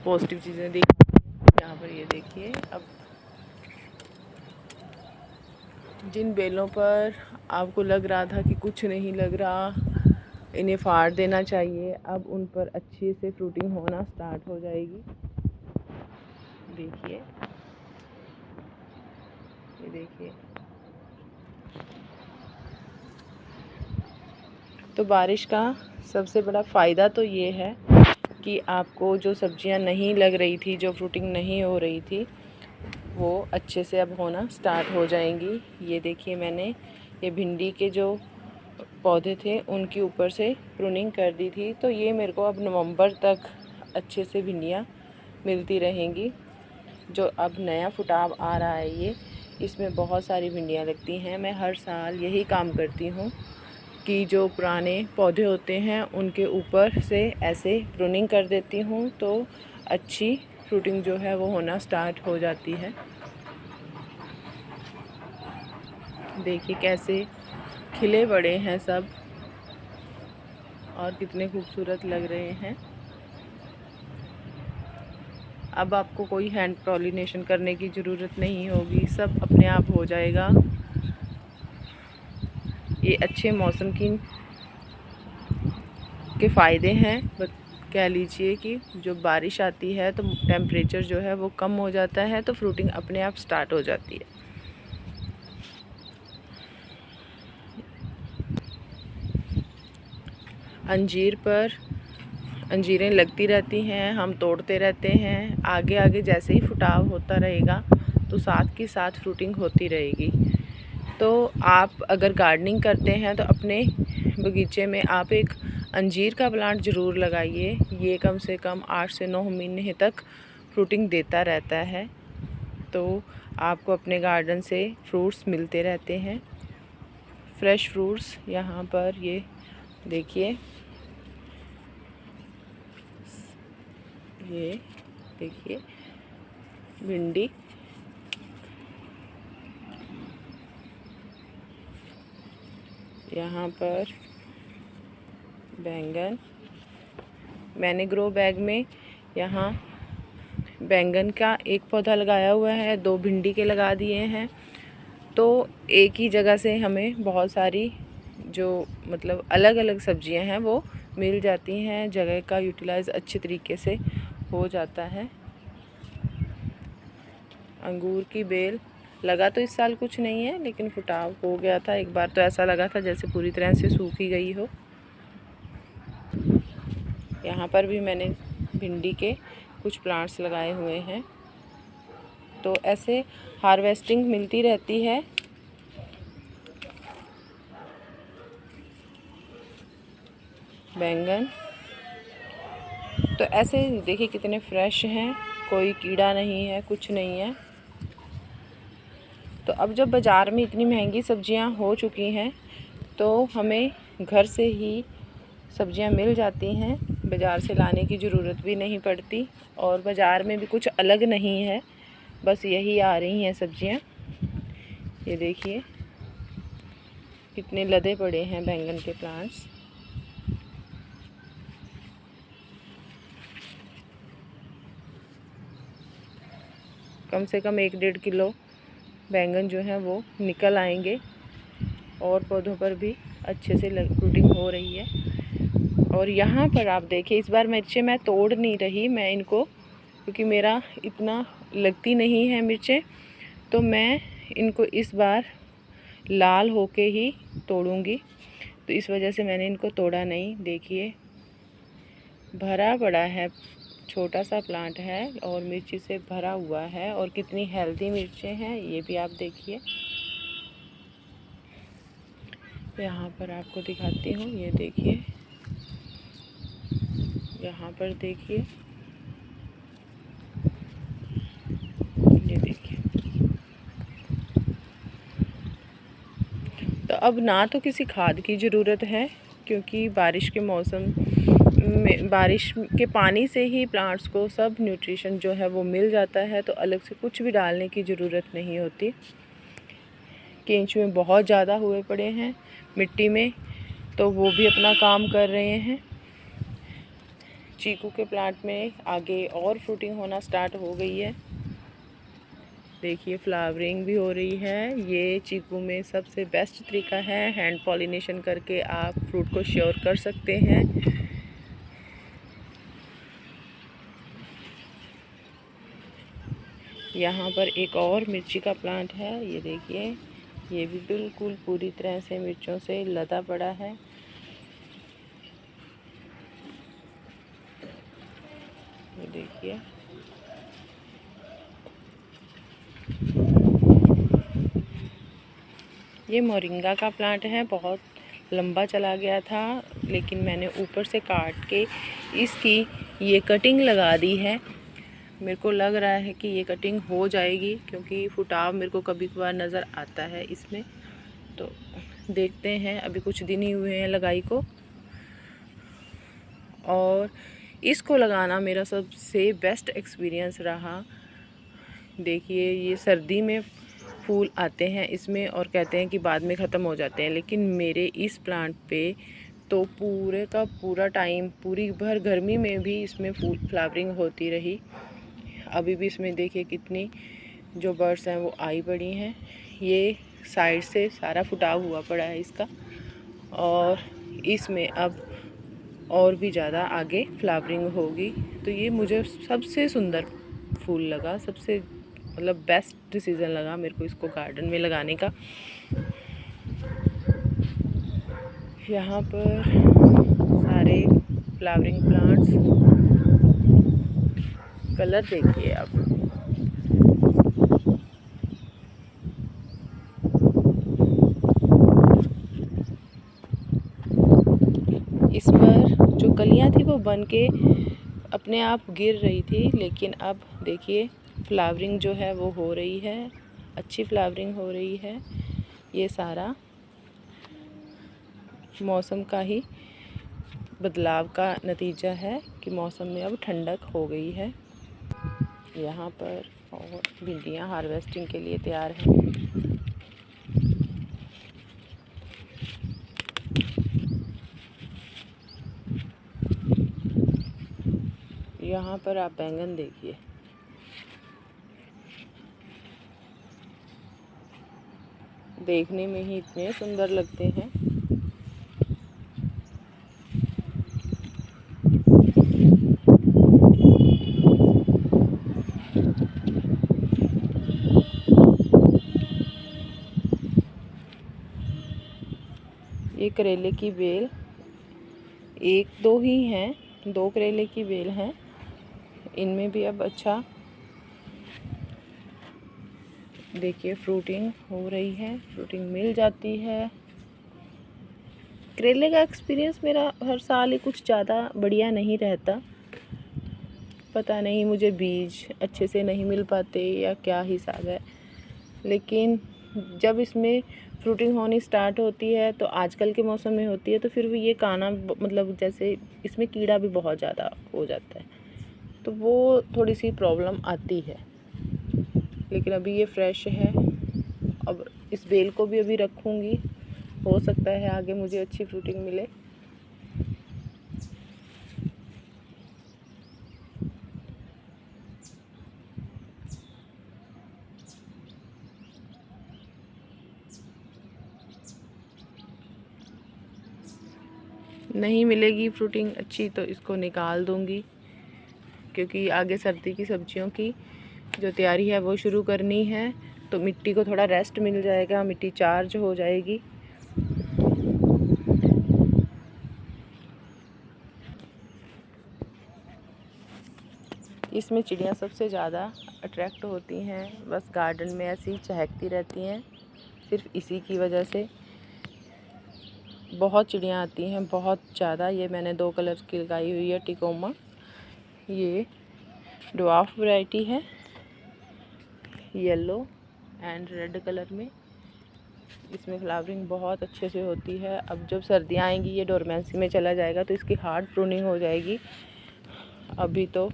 Positive चीज़ें देखी। यहाँ पर ये देखिए, अब जिन बेलों पर आपको लग रहा था कि कुछ नहीं लग रहा, इन्हें फाड़ देना चाहिए, अब उन पर अच्छे से फ्रूटिंग होना स्टार्ट हो जाएगी। देखिए, ये देखिए। तो बारिश का सबसे बड़ा फ़ायदा तो ये है कि आपको जो सब्जियां नहीं लग रही थी, जो फ्रूटिंग नहीं हो रही थी, वो अच्छे से अब होना स्टार्ट हो जाएंगी। ये देखिए, मैंने ये भिंडी के जो पौधे थे उनके ऊपर से प्रूनिंग कर दी थी, तो ये मेरे को अब नवंबर तक अच्छे से भिंडियाँ मिलती रहेंगी। जो अब नया फुटाव आ रहा है, ये इसमें बहुत सारी भिंडियाँ लगती हैं। मैं हर साल यही काम करती हूँ कि जो पुराने पौधे होते हैं उनके ऊपर से ऐसे प्रूनिंग कर देती हूँ, तो अच्छी फ्रूटिंग जो है वो होना स्टार्ट हो जाती है। देखिए कैसे खिले बड़े हैं सब, और कितने खूबसूरत लग रहे हैं। अब आपको कोई हैंड पॉलिनेशन करने की ज़रूरत नहीं होगी, सब अपने आप हो जाएगा। ये अच्छे मौसम के फ़ायदे हैं। कह लीजिए कि जो बारिश आती है तो टेम्परेचर जो है वो कम हो जाता है, तो फ्रूटिंग अपने आप स्टार्ट हो जाती है। अंजीर पर अंजीरें लगती रहती हैं, हम तोड़ते रहते हैं। आगे आगे जैसे ही फुटाव होता रहेगा तो साथ के साथ फ्रूटिंग होती रहेगी। तो आप अगर गार्डनिंग करते हैं तो अपने बगीचे में आप एक अंजीर का प्लांट ज़रूर लगाइए। ये कम से कम 8 से 9 महीने तक फ्रूटिंग देता रहता है, तो आपको अपने गार्डन से फ्रूट्स मिलते रहते हैं, फ्रेश फ्रूट्स। यहाँ पर ये देखिए, ये देखिए भिंडी, यहाँ पर बैंगन। मैंने ग्रो बैग में यहाँ बैंगन का एक पौधा लगाया हुआ है, 2 भिंडी के लगा दिए हैं। तो एक ही जगह से हमें बहुत सारी जो मतलब अलग अलग सब्जियां हैं वो मिल जाती हैं। जगह का यूटिलाइज अच्छे तरीके से हो जाता है। अंगूर की बेल लगा तो इस साल कुछ नहीं है, लेकिन फुटाव हो गया था। एक बार तो ऐसा लगा था जैसे पूरी तरह से सूख ही गई हो। यहाँ पर भी मैंने भिंडी के कुछ प्लांट्स लगाए हुए हैं, तो ऐसे हार्वेस्टिंग मिलती रहती है। बैंगन तो ऐसे देखिए कितने फ्रेश हैं, कोई कीड़ा नहीं है, कुछ नहीं है। तो अब जब बाज़ार में इतनी महंगी सब्जियां हो चुकी हैं, तो हमें घर से ही सब्जियां मिल जाती हैं, बाज़ार से लाने की ज़रूरत भी नहीं पड़ती। और बाज़ार में भी कुछ अलग नहीं है, बस यही आ रही हैं सब्जियां। ये देखिए कितने लदे पड़े हैं बैंगन के प्लांट्स। कम से कम 1-1.5 किलो बैंगन जो है वो निकल आएंगे, और पौधों पर भी अच्छे से फ्रूटिंग हो रही है। और यहाँ पर आप देखिए, इस बार मिर्चें मैं तोड़ नहीं रही, मैं इनको, क्योंकि मेरा इतना लगती नहीं है मिर्चें, तो मैं इनको इस बार लाल होके ही तोड़ूंगी, तो इस वजह से मैंने इनको तोड़ा नहीं। देखिए भरा पड़ा है, छोटा सा प्लांट है और मिर्ची से भरा हुआ है, और कितनी हेल्दी मिर्चें हैं ये भी आप देखिए। यहाँ पर आपको दिखाती हूँ, ये देखिए, यहाँ पर देखिए, ये देखिए। तो अब ना तो किसी खाद की ज़रूरत है, क्योंकि बारिश के मौसम में बारिश के पानी से ही प्लांट्स को सब न्यूट्रिशन जो है वो मिल जाता है, तो अलग से कुछ भी डालने की ज़रूरत नहीं होती। केंचुए बहुत ज़्यादा हुए पड़े हैं मिट्टी में, तो वो भी अपना काम कर रहे हैं। चीकू के प्लांट में आगे और फ्रूटिंग होना स्टार्ट हो गई है। देखिए फ्लावरिंग भी हो रही है। ये चीकू में सबसे बेस्ट तरीका है, हैंड पॉलिनेशन करके आप फ्रूट को श्योर कर सकते हैं। यहाँ पर एक और मिर्ची का प्लांट है, ये देखिए, ये भी बिल्कुल पूरी तरह से मिर्चों से लदा पड़ा है। ये देखिए, ये मोरिंगा का प्लांट है, बहुत लंबा चला गया था, लेकिन मैंने ऊपर से काट के इसकी ये कटिंग लगा दी है। मेरे को लग रहा है कि ये कटिंग हो जाएगी, क्योंकि फुटाव मेरे को कभी कभार नज़र आता है इसमें। तो देखते हैं, अभी कुछ दिन ही हुए हैं लगाई को, और इसको लगाना मेरा सबसे बेस्ट एक्सपीरियंस रहा। देखिए, ये सर्दी में फूल आते हैं इसमें और कहते हैं कि बाद में ख़त्म हो जाते हैं, लेकिन मेरे इस प्लांट पे तो पूरे का पूरा टाइम, पूरी भर गर्मी में भी इसमें फूल फ्लावरिंग होती रही। अभी भी इसमें देखिए कितनी जो बर्ड्स हैं वो आई पड़ी हैं। ये साइड से सारा फुटाव हुआ पड़ा है इसका, और इसमें अब और भी ज़्यादा आगे फ्लावरिंग होगी। तो ये मुझे सबसे सुंदर फूल लगा, सबसे मतलब बेस्ट डिसीज़न लगा मेरे को इसको गार्डन में लगाने का। यहाँ पर सारे फ्लावरिंग प्लांट्स, कलर देखिए आप। इस पर जो कलियाँ थी वो बन के अपने आप गिर रही थी, लेकिन अब देखिए फ्लावरिंग जो है वो हो रही है, अच्छी फ्लावरिंग हो रही है। ये सारा मौसम का ही बदलाव का नतीजा है कि मौसम में अब ठंडक हो गई है। यहाँ पर और भिंडियाँ हार्वेस्टिंग के लिए तैयार हैं। यहाँ पर आप बैंगन देखिए, देखने में ही इतने सुंदर लगते हैं। ये करेले की बेल, एक दो ही हैं, 2 करेले की बेल हैं। इनमें भी अब अच्छा देखिए फ्रूटिंग हो रही है, फ्रूटिंग मिल जाती है। करेले का एक्सपीरियंस मेरा हर साल ही कुछ ज़्यादा बढ़िया नहीं रहता, पता नहीं मुझे बीज अच्छे से नहीं मिल पाते या क्या हिसाब है। लेकिन जब इसमें फ्रूटिंग होनी स्टार्ट होती है तो आजकल के मौसम में होती है, तो फिर भी ये काना मतलब जैसे इसमें कीड़ा भी बहुत ज़्यादा हो जाता है, तो वो थोड़ी सी प्रॉब्लम आती है। लेकिन अभी ये फ्रेश है, अब इस बेल को भी अभी रखूँगी, हो सकता है आगे मुझे अच्छी फ्रूटिंग मिले। नहीं मिलेगी फ्रूटिंग अच्छी तो इसको निकाल दूँगी, क्योंकि आगे सर्दी की सब्जियों की जो तैयारी है वो शुरू करनी है, तो मिट्टी को थोड़ा रेस्ट मिल जाएगा, मिट्टी चार्ज हो जाएगी। इसमें चिड़ियाँ सबसे ज़्यादा अट्रैक्ट होती हैं, बस गार्डन में ऐसी चहकती रहती हैं, सिर्फ इसी की वजह से बहुत चिड़ियाँ आती हैं, बहुत ज़्यादा। ये मैंने 2 कलर की लगाई हुई है टिकोमा, ये ड्वार्फ वैरायटी है, येलो एंड रेड कलर में। इसमें फ्लावरिंग बहुत अच्छे से होती है। अब जब सर्दियाँ आएंगी ये डोरमेंसी में चला जाएगा तो इसकी हार्ड प्रूनिंग हो जाएगी। अभी तो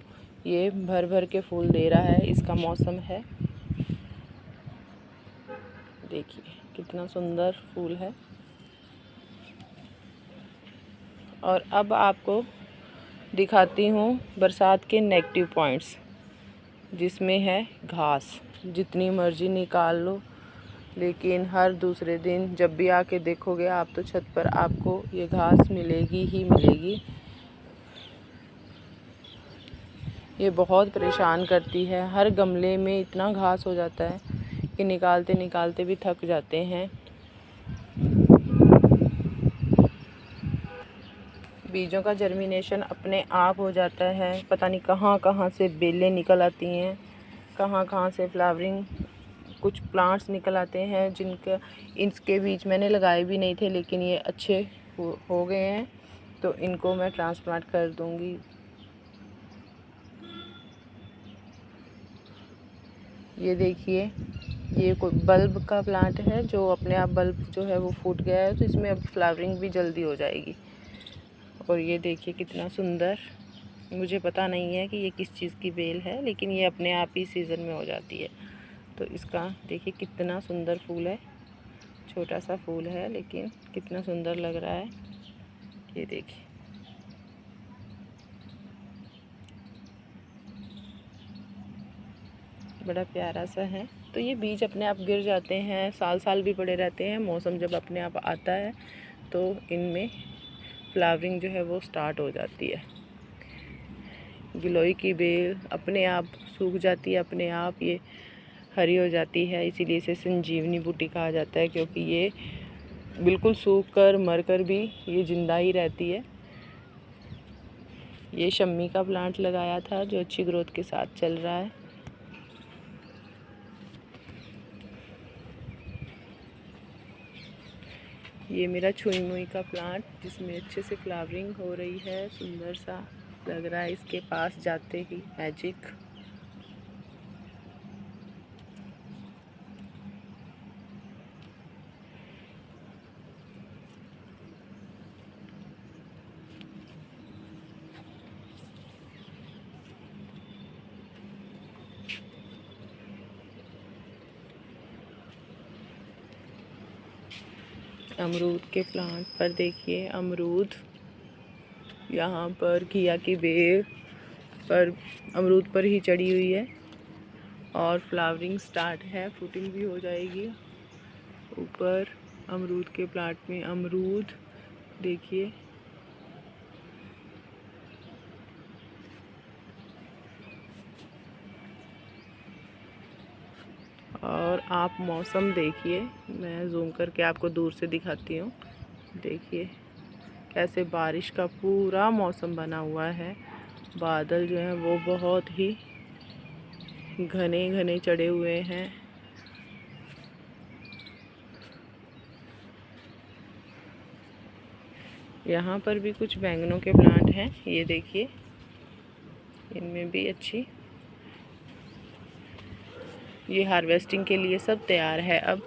ये भर भर के फूल दे रहा है, इसका मौसम है। देखिए कितना सुंदर फूल है। और अब आपको दिखाती हूँ बरसात के नेगेटिव पॉइंट्स, जिसमें है घास। जितनी मर्जी निकाल लो, लेकिन हर दूसरे दिन जब भी आके देखोगे आप तो छत पर आपको ये घास मिलेगी ही मिलेगी। ये बहुत परेशान करती है। हर गमले में इतना घास हो जाता है कि निकालते निकालते भी थक जाते हैं। बीजों का जर्मिनेशन अपने आप हो जाता है। पता नहीं कहाँ कहाँ से बेलें निकल आती हैं, कहाँ कहाँ से फ्लावरिंग कुछ प्लांट्स निकल आते हैं जिनका इसके बीज मैंने लगाए भी नहीं थे, लेकिन ये अच्छे हो गए हैं, तो इनको मैं ट्रांसप्लांट कर दूँगी। ये देखिए, ये कोई बल्ब का प्लांट है जो अपने आप बल्ब जो है वो फूट गया है, तो इसमें अब फ्लावरिंग भी जल्दी हो जाएगी। और ये देखिए कितना सुंदर, मुझे पता नहीं है कि ये किस चीज़ की बेल है, लेकिन ये अपने आप ही सीज़न में हो जाती है। तो इसका देखिए कितना सुंदर फूल है, छोटा सा फूल है लेकिन कितना सुंदर लग रहा है। ये देखिए, बड़ा प्यारा सा है। तो ये बीज अपने आप गिर जाते हैं, साल साल भी पड़े रहते हैं। मौसम जब अपने आप आता है तो इनमें फ्लावरिंग जो है वो स्टार्ट हो जाती है। गिलोय की बेल अपने आप सूख जाती है, अपने आप ये हरी हो जाती है। इसीलिए इसे संजीवनी बूटी कहा जाता है, क्योंकि ये बिल्कुल सूख कर मर कर भी ये जिंदा ही रहती है। ये शम्मी का प्लांट लगाया था जो अच्छी ग्रोथ के साथ चल रहा है। ये मेरा छुई मुई का प्लांट जिसमें अच्छे से फ्लावरिंग हो रही है, सुंदर सा लग रहा है। इसके पास जाते ही मैजिक। अमरूद के प्लांट पर देखिए, अमरूद यहाँ पर घिया की बेल पर अमरूद पर ही चढ़ी हुई है और फ्लावरिंग स्टार्ट है, फ्रूटिंग भी हो जाएगी। ऊपर अमरूद के प्लांट में अमरूद देखिए, और आप मौसम देखिए, मैं जूम करके आपको दूर से दिखाती हूँ। देखिए कैसे बारिश का पूरा मौसम बना हुआ है। बादल जो हैं वो बहुत ही घने घने चढ़े हुए हैं। यहाँ पर भी कुछ बैंगनों के प्लांट हैं, ये देखिए, इनमें भी अच्छी, ये हार्वेस्टिंग के लिए सब तैयार है। अब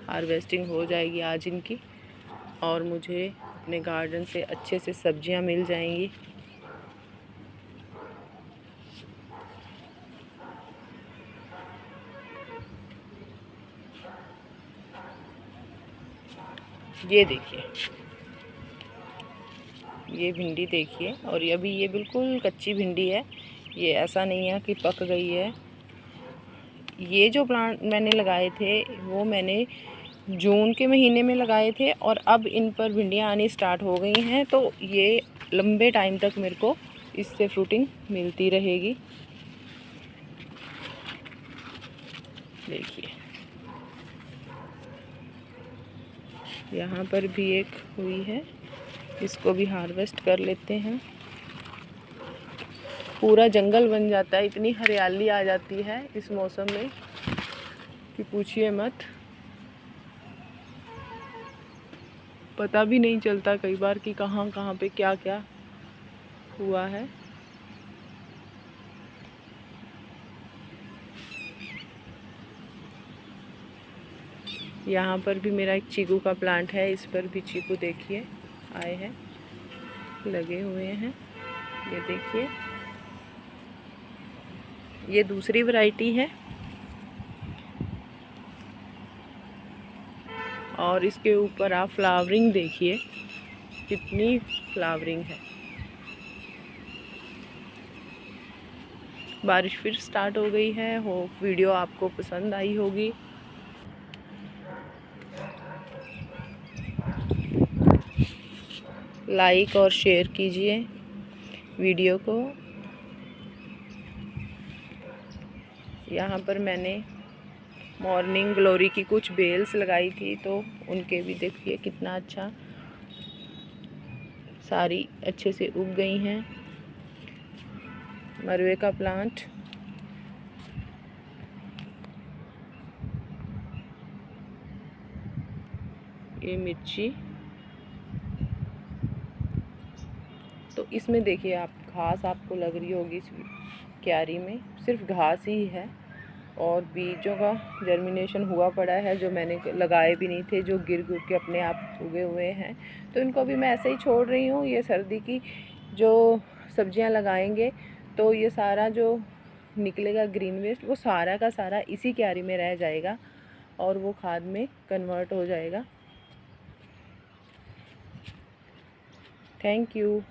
हार्वेस्टिंग हो जाएगी आज इनकी, और मुझे अपने गार्डन से अच्छे से सब्जियां मिल जाएंगी। ये देखिए, ये भिंडी देखिए, और अभी ये बिल्कुल कच्ची भिंडी है, ये ऐसा नहीं है कि पक गई है। ये जो प्लांट मैंने लगाए थे वो मैंने जून के महीने में लगाए थे, और अब इन पर भिंडियाँ आनी स्टार्ट हो गई हैं, तो ये लंबे टाइम तक मेरे को इससे फ्रूटिंग मिलती रहेगी। देखिए यहाँ पर भी एक हुई है, इसको भी हार्वेस्ट कर लेते हैं। पूरा जंगल बन जाता है, इतनी हरियाली आ जाती है इस मौसम में कि पूछिए मत। पता भी नहीं चलता कई बार कि कहाँ कहाँ पे क्या क्या हुआ है। यहाँ पर भी मेरा एक चीकू का प्लांट है, इस पर भी चीकू देखिए आए हैं, लगे हुए हैं। ये देखिए, ये दूसरी वैरायटी है, और इसके ऊपर आप फ्लावरिंग देखिए, कितनी फ्लावरिंग है। बारिश फिर स्टार्ट हो गई है। होप वीडियो आपको पसंद आई होगी। लाइक और शेयर कीजिए वीडियो को। यहाँ पर मैंने मॉर्निंग ग्लोरी की कुछ बेल्स लगाई थी, तो उनके भी देखिए कितना अच्छा सारी अच्छे से उग गई हैं। मरवे का प्लांट, ये मिर्ची, तो इसमें देखिए आप घास आपको लग रही होगी इस क्यारी में, सिर्फ घास ही है और बीजों का जर्मिनेशन हुआ पड़ा है जो मैंने लगाए भी नहीं थे, जो गिर गिर के अपने आप उगे हुए हैं। तो इनको भी मैं ऐसे ही छोड़ रही हूँ। ये सर्दी की जो सब्जियां लगाएंगे तो ये सारा जो निकलेगा ग्रीन वेस्ट, वो सारा का सारा इसी क्यारी में रह जाएगा और वो खाद में कन्वर्ट हो जाएगा। Thank you.